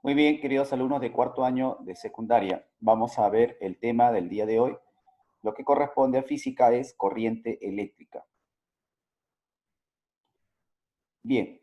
Muy bien, queridos alumnos de cuarto año de secundaria, vamos a ver el tema del día de hoy. Lo que corresponde a física es corriente eléctrica. Bien,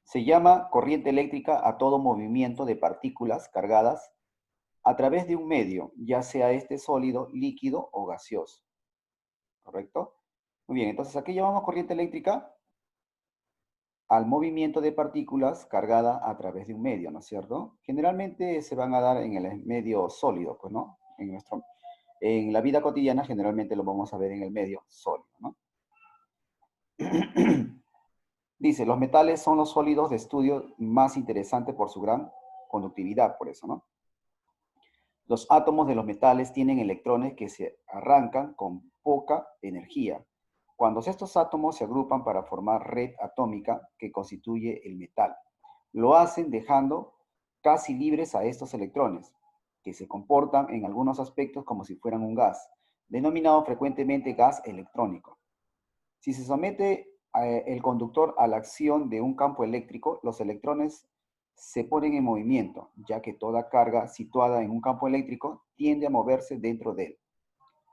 se llama corriente eléctrica a todo movimiento de partículas cargadas a través de un medio, ya sea este sólido, líquido o gaseoso. ¿Correcto? Muy bien, entonces aquí llamamos corriente eléctrica al movimiento de partículas cargada a través de un medio, ¿no es cierto? Generalmente se van a dar en el medio sólido, pues, ¿no? En la vida cotidiana generalmente lo vamos a ver en el medio sólido, ¿no? Dice, los metales son los sólidos de estudio más interesantes por su gran conductividad, por eso, ¿no? Los átomos de los metales tienen electrones que se arrancan con poca energía. Cuando estos átomos se agrupan para formar red atómica que constituye el metal, lo hacen dejando casi libres a estos electrones, que se comportan en algunos aspectos como si fueran un gas, denominado frecuentemente gas electrónico. Si se somete el conductor a la acción de un campo eléctrico, los electrones se ponen en movimiento, ya que toda carga situada en un campo eléctrico tiende a moverse dentro de él.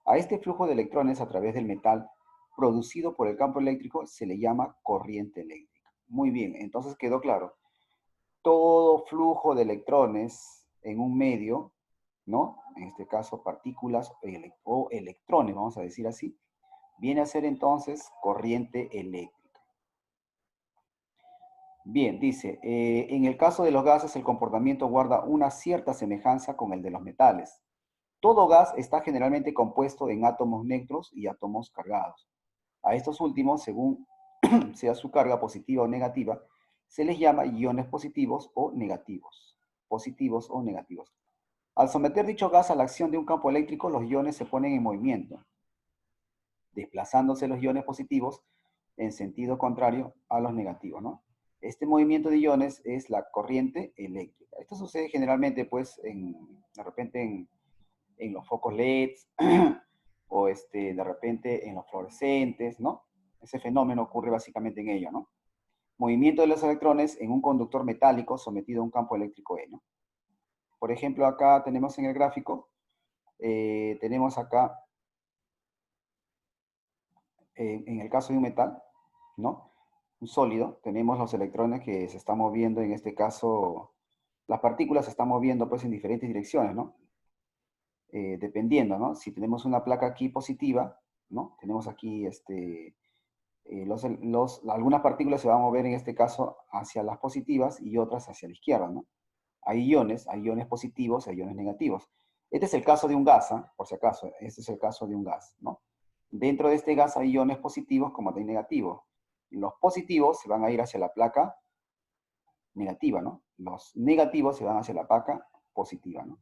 A este flujo de electrones a través del metal producido por el campo eléctrico se le llama corriente eléctrica. Muy bien, entonces quedó claro. Todo flujo de electrones en un medio, ¿no? En este caso partículas o electrones, vamos a decir así, viene a ser entonces corriente eléctrica. Bien, dice, en el caso de los gases el comportamiento guarda una cierta semejanza con el de los metales. Todo gas está generalmente compuesto en átomos neutros y átomos cargados. A estos últimos, según sea su carga positiva o negativa, se les llama iones positivos o negativos. Positivos o negativos. Al someter dicho gas a la acción de un campo eléctrico, los iones se ponen en movimiento, desplazándose los iones positivos en sentido contrario a los negativos, ¿no? Este movimiento de iones es la corriente eléctrica. Esto sucede generalmente, pues, de repente en los focos LEDs o de repente en los fluorescentes, ¿no? Ese fenómeno ocurre básicamente en ello, ¿no? Movimiento de los electrones en un conductor metálico sometido a un campo eléctrico E, ¿no? Por ejemplo, acá tenemos en el gráfico, tenemos acá en el caso de un metal, ¿no? Un sólido, tenemos los electrones que se están moviendo, en este caso, las partículas se están moviendo pues en diferentes direcciones, ¿no? Dependiendo, ¿no? Si tenemos una placa aquí positiva, ¿no? Tenemos aquí algunas partículas se van a mover en este caso hacia las positivas y otras hacia la izquierda, ¿no? Hay iones positivos, hay iones negativos. Este es el caso de un gas, ¿eh? Por si acaso, este es el caso de un gas, ¿no? Dentro de este gas hay iones positivos como también negativos. Los positivos se van a ir hacia la placa negativa, ¿no? Los negativos se van hacia la placa positiva, ¿no?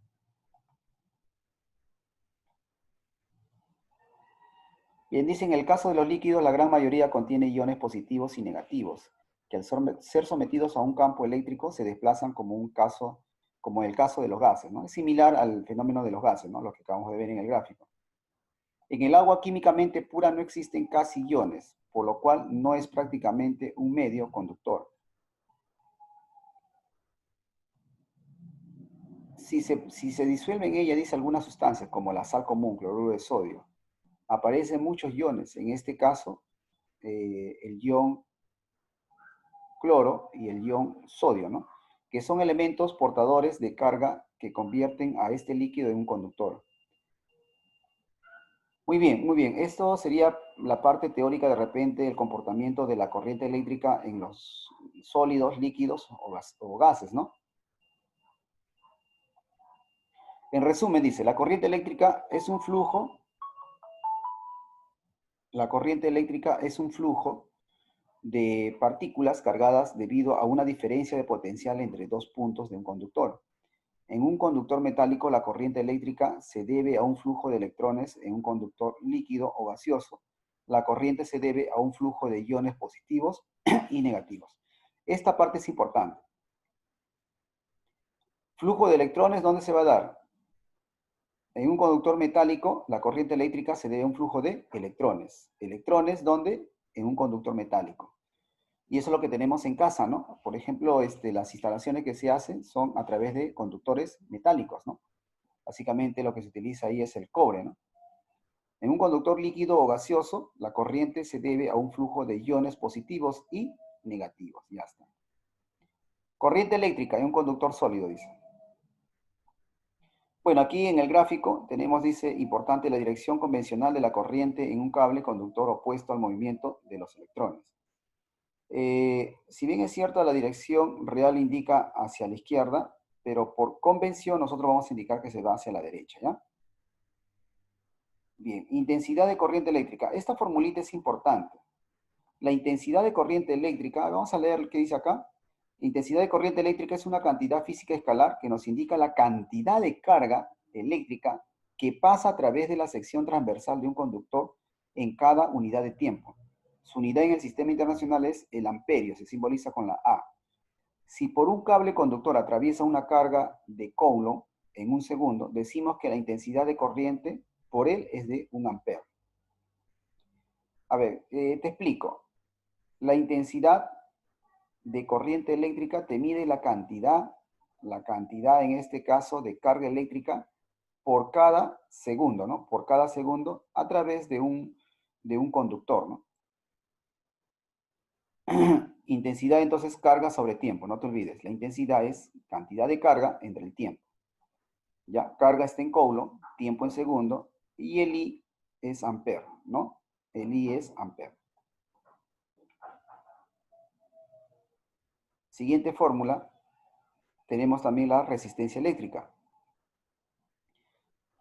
Bien, dice, en el caso de los líquidos, la gran mayoría contiene iones positivos y negativos, que al ser sometidos a un campo eléctrico se desplazan como en el caso de los gases, ¿no? Es similar al fenómeno de los gases, ¿no? Lo que acabamos de ver en el gráfico. En el agua químicamente pura no existen casi iones, por lo cual no es prácticamente un medio conductor. Si se disuelve en ella, dice algunas sustancias, como la sal común, cloruro de sodio, aparecen muchos iones, en este caso el ion cloro y el ion sodio, ¿no? Que son elementos portadores de carga que convierten a este líquido en un conductor. Muy bien, muy bien. Esto sería la parte teórica de repente del comportamiento de la corriente eléctrica en los sólidos, líquidos o gases, ¿no? En resumen, dice, la corriente eléctrica es un flujo, la corriente eléctrica es un flujo de partículas cargadas debido a una diferencia de potencial entre dos puntos de un conductor. En un conductor metálico, la corriente eléctrica se debe a un flujo de electrones. En un conductor líquido o gaseoso, la corriente se debe a un flujo de iones positivos y negativos. Esta parte es importante. Flujo de electrones, ¿dónde se va a dar? En un conductor metálico, la corriente eléctrica se debe a un flujo de electrones. ¿Electrones dónde? En un conductor metálico. Y eso es lo que tenemos en casa, ¿no? Por ejemplo, las instalaciones que se hacen son a través de conductores metálicos, ¿no? Básicamente lo que se utiliza ahí es el cobre, ¿no? En un conductor líquido o gaseoso, la corriente se debe a un flujo de iones positivos y negativos. Ya está. Corriente eléctrica en un conductor sólido, dice. Bueno, aquí en el gráfico tenemos, dice, importante la dirección convencional de la corriente en un cable conductor opuesto al movimiento de los electrones. Si bien es cierto, la dirección real indica hacia la izquierda, pero por convención nosotros vamos a indicar que se va hacia la derecha, ¿ya? Bien, intensidad de corriente eléctrica. Esta formulita es importante. La intensidad de corriente eléctrica, vamos a leer qué dice acá. Intensidad de corriente eléctrica es una cantidad física escalar que nos indica la cantidad de carga eléctrica que pasa a través de la sección transversal de un conductor en cada unidad de tiempo. Su unidad en el sistema internacional es el amperio, se simboliza con la A. Si por un cable conductor atraviesa una carga de Coulomb en un segundo, decimos que la intensidad de corriente por él es de 1 ampere. A ver, te explico. La intensidad de corriente eléctrica te mide la cantidad en este caso de carga eléctrica por cada segundo, ¿no? Por cada segundo a través de un conductor, ¿no? Intensidad entonces carga sobre tiempo, no te olvides. La intensidad es cantidad de carga entre el tiempo. Ya, carga está en Coulomb, tiempo en segundo, y el I es ampere, ¿no? El I es ampere. Siguiente fórmula, tenemos también la resistencia eléctrica.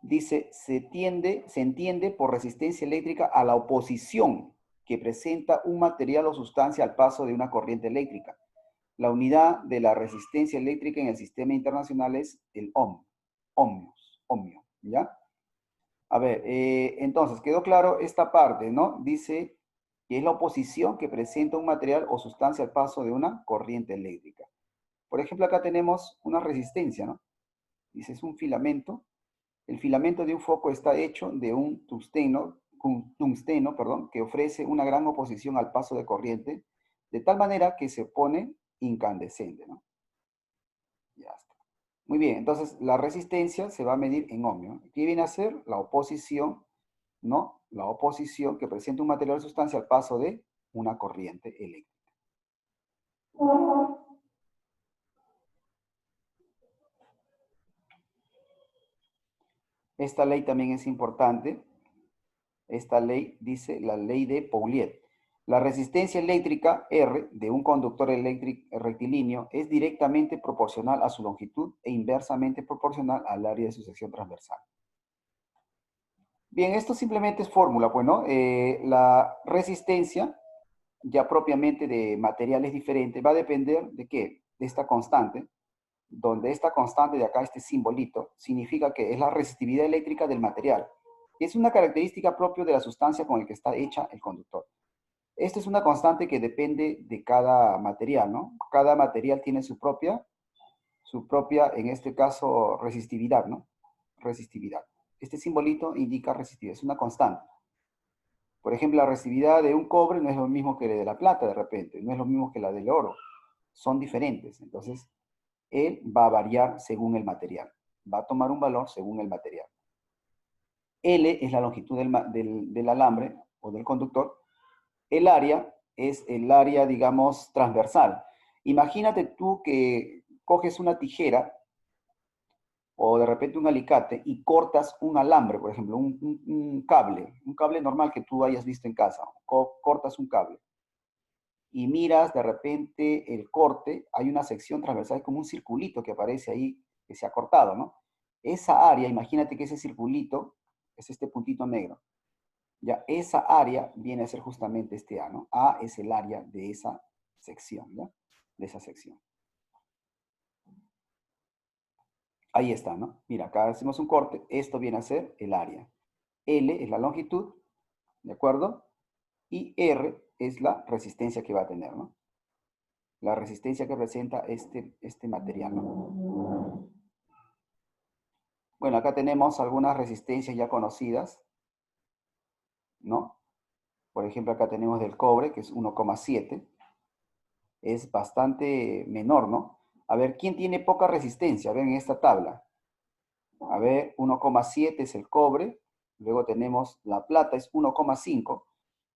Dice, se entiende por resistencia eléctrica a la oposición que presenta un material o sustancia al paso de una corriente eléctrica. La unidad de la resistencia eléctrica en el sistema internacional es el ohm, ohmio, ¿ya? A ver, entonces, quedó claro esta parte, ¿no? Dice que es la oposición que presenta un material o sustancia al paso de una corriente eléctrica. Por ejemplo, acá tenemos una resistencia, ¿no? Dice, es un filamento. El filamento de un foco está hecho de un tungsteno, perdón, que ofrece una gran oposición al paso de corriente, de tal manera que se pone incandescente, ¿no? Ya está. Muy bien, entonces la resistencia se va a medir en ohmio. ¿Qué viene a ser? La oposición, ¿no? La oposición que presenta un material o sustancia al paso de una corriente eléctrica. Esta ley también es importante. Esta ley dice la ley de Pouliot. La resistencia eléctrica R de un conductor eléctrico rectilíneo es directamente proporcional a su longitud e inversamente proporcional al área de su sección transversal. Bien, esto simplemente es fórmula, pues, ¿no? La resistencia, ya propiamente de materiales diferentes, va a depender de qué? De esta constante, donde esta constante de acá, este simbolito, significa que es la resistividad eléctrica del material. Es una característica propia de la sustancia con la que está hecha el conductor. Esta es una constante que depende de cada material, ¿no? Cada material tiene su propia, en este caso, resistividad, ¿no? Resistividad. Este simbolito indica resistividad, es una constante. Por ejemplo, la resistividad de un cobre no es lo mismo que la de la plata de repente, no es lo mismo que la del oro. Son diferentes. Entonces, él va a variar según el material. Va a tomar un valor según el material. L es la longitud del alambre o del conductor. El área es el área, digamos, transversal. Imagínate tú que coges una tijera o de repente un alicate y cortas un alambre, por ejemplo, un cable normal que tú hayas visto en casa. Cortas un cable y miras de repente el corte, hay una sección transversal, como un circulito que aparece ahí que se ha cortado, ¿no? Esa área, imagínate que ese circulito es este puntito negro. Ya, esa área viene a ser justamente este A, ¿no? A es el área de esa sección, ¿ya? De esa sección. Ahí está, ¿no? Mira, acá hacemos un corte, esto viene a ser el área. L es la longitud, ¿de acuerdo? Y R es la resistencia que va a tener, ¿no? La resistencia que presenta este material, ¿no? Bueno, acá tenemos algunas resistencias ya conocidas, ¿no? Por ejemplo, acá tenemos del cobre, que es 1,7. es bastante menor, ¿no? A ver, ¿quién tiene poca resistencia? Ven en esta tabla. A ver, 1,7 es el cobre, luego tenemos la plata, es 1,5.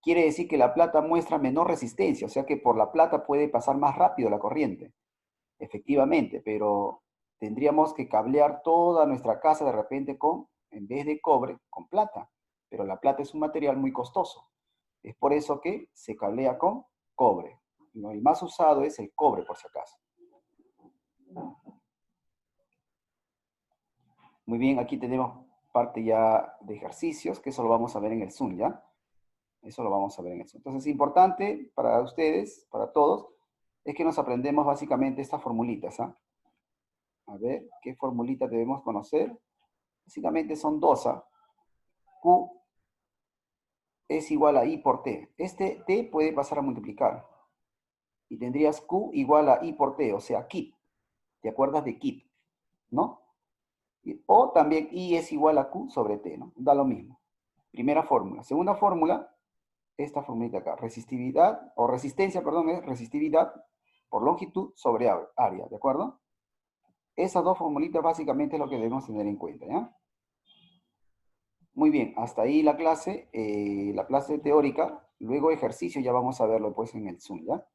Quiere decir que la plata muestra menor resistencia, o sea que por la plata puede pasar más rápido la corriente. Efectivamente, pero tendríamos que cablear toda nuestra casa de repente con, en vez de cobre, con plata. Pero la plata es un material muy costoso. Es por eso que se cablea con cobre. El más usado es el cobre, por si acaso. Muy bien, aquí tenemos parte ya de ejercicios, que eso lo vamos a ver en el Zoom, ¿ya? Eso lo vamos a ver en el Zoom. Entonces, importante para ustedes, para todos, es que nos aprendemos básicamente estas formulitas, ¿ah? A ver, ¿qué formulita debemos conocer? Básicamente son dos, ¿ah? Q es igual a I por T. Este T puede pasar a multiplicar. Y tendrías Q igual a I por T, o sea, KIP. ¿Te acuerdas de KIP? ¿No? O también I es igual a Q sobre T, ¿no? Da lo mismo. Primera fórmula. Segunda fórmula, esta formulita acá. Resistividad, o resistencia, perdón, es resistividad por longitud sobre área, ¿de acuerdo? Esas dos formulitas básicamente es lo que debemos tener en cuenta, ¿ya? Muy bien, hasta ahí la clase teórica. Luego ejercicio ya vamos a verlo pues en el Zoom, ¿ya?